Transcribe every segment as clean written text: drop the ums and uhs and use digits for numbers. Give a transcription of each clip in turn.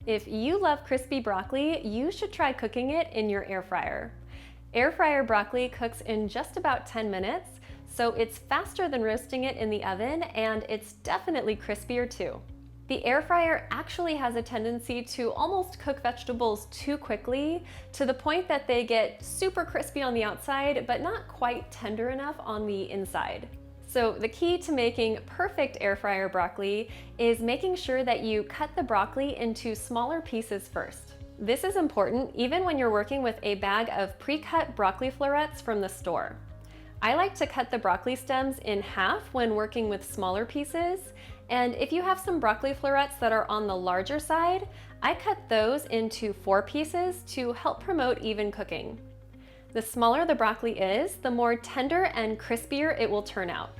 If you love crispy broccoli, you should try cooking it in your air fryer. Air fryer broccoli cooks in just about 10 minutes, so it's faster than roasting it in the oven, and it's definitely crispier too. The air fryer actually has a tendency to almost cook vegetables too quickly, to the point that they get super crispy on the outside, but not quite tender enough on the inside. So the key to making perfect air fryer broccoli is making sure that you cut the broccoli into smaller pieces first. This is important even when you're working with a bag of pre-cut broccoli florets from the store. I like to cut the broccoli stems in half when working with smaller pieces, and if you have some broccoli florets that are on the larger side, I cut those into 4 pieces to help promote even cooking. The smaller the broccoli is, the more tender and crispier it will turn out.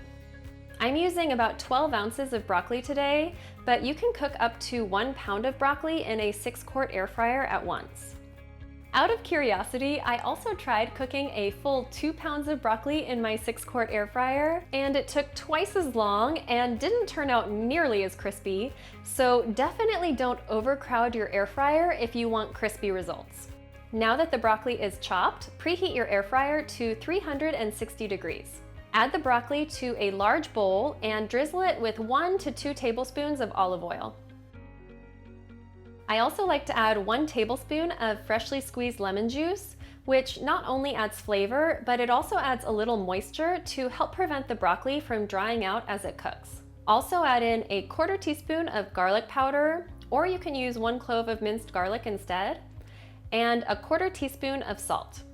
I'm using about 12 ounces of broccoli today, but you can cook up to 1 pound of broccoli in a 6-quart air fryer at once. Out of curiosity, I also tried cooking a full 2 pounds of broccoli in my 6-quart air fryer, and it took twice as long and didn't turn out nearly as crispy, so definitely don't overcrowd your air fryer if you want crispy results. Now that the broccoli is chopped, preheat your air fryer to 360 degrees. Add the broccoli to a large bowl and drizzle it with 1 to 2 tablespoons of olive oil. I also like to add 1 tablespoon of freshly squeezed lemon juice, which not only adds flavor, but it also adds a little moisture to help prevent the broccoli from drying out as it cooks. Also add in a 1/4 teaspoon of garlic powder, or you can use 1 clove of minced garlic instead, and a 1/4 teaspoon of salt.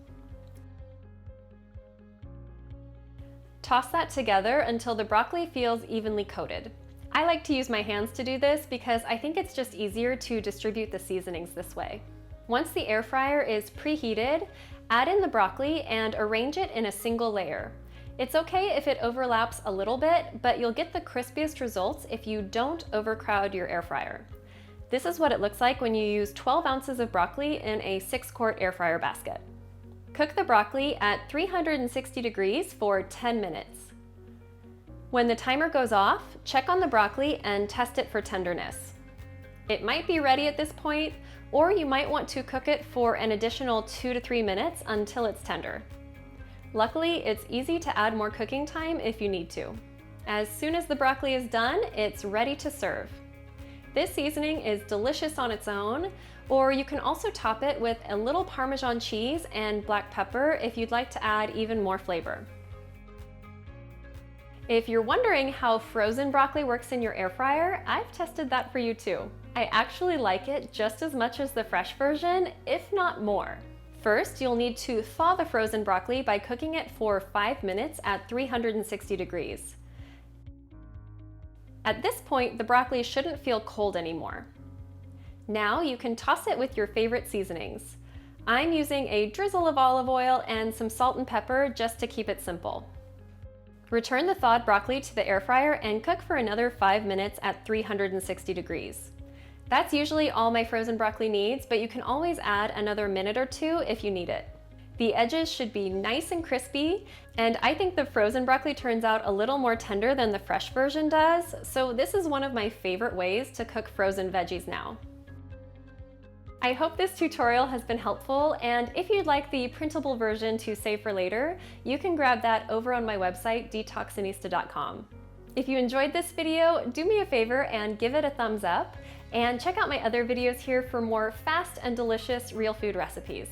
Toss that together until the broccoli feels evenly coated. I like to use my hands to do this because I think it's just easier to distribute the seasonings this way. Once the air fryer is preheated, add in the broccoli and arrange it in a single layer. It's okay if it overlaps a little bit, but you'll get the crispiest results if you don't overcrowd your air fryer. This is what it looks like when you use 12 ounces of broccoli in a 6-quart air fryer basket. Cook the broccoli at 360 degrees for 10 minutes. When the timer goes off, check on the broccoli and test it for tenderness. It might be ready at this point, or you might want to cook it for an additional 2 to 3 minutes until it's tender. Luckily, it's easy to add more cooking time if you need to. As soon as the broccoli is done, it's ready to serve. This seasoning is delicious on its own, or you can also top it with a little Parmesan cheese and black pepper if you'd like to add even more flavor. If you're wondering how frozen broccoli works in your air fryer, I've tested that for you too. I actually like it just as much as the fresh version, if not more. First, you'll need to thaw the frozen broccoli by cooking it for 5 minutes at 360 degrees. At this point, the broccoli shouldn't feel cold anymore. Now you can toss it with your favorite seasonings. I'm using a drizzle of olive oil and some salt and pepper just to keep it simple. Return the thawed broccoli to the air fryer and cook for another 5 minutes at 360 degrees. That's usually all my frozen broccoli needs, but you can always add another minute or 2 if you need it. The edges should be nice and crispy, and I think the frozen broccoli turns out a little more tender than the fresh version does, so this is one of my favorite ways to cook frozen veggies now. I hope this tutorial has been helpful, and if you'd like the printable version to save for later, you can grab that over on my website, detoxinista.com. If you enjoyed this video, do me a favor and give it a thumbs up, and check out my other videos here for more fast and delicious real food recipes.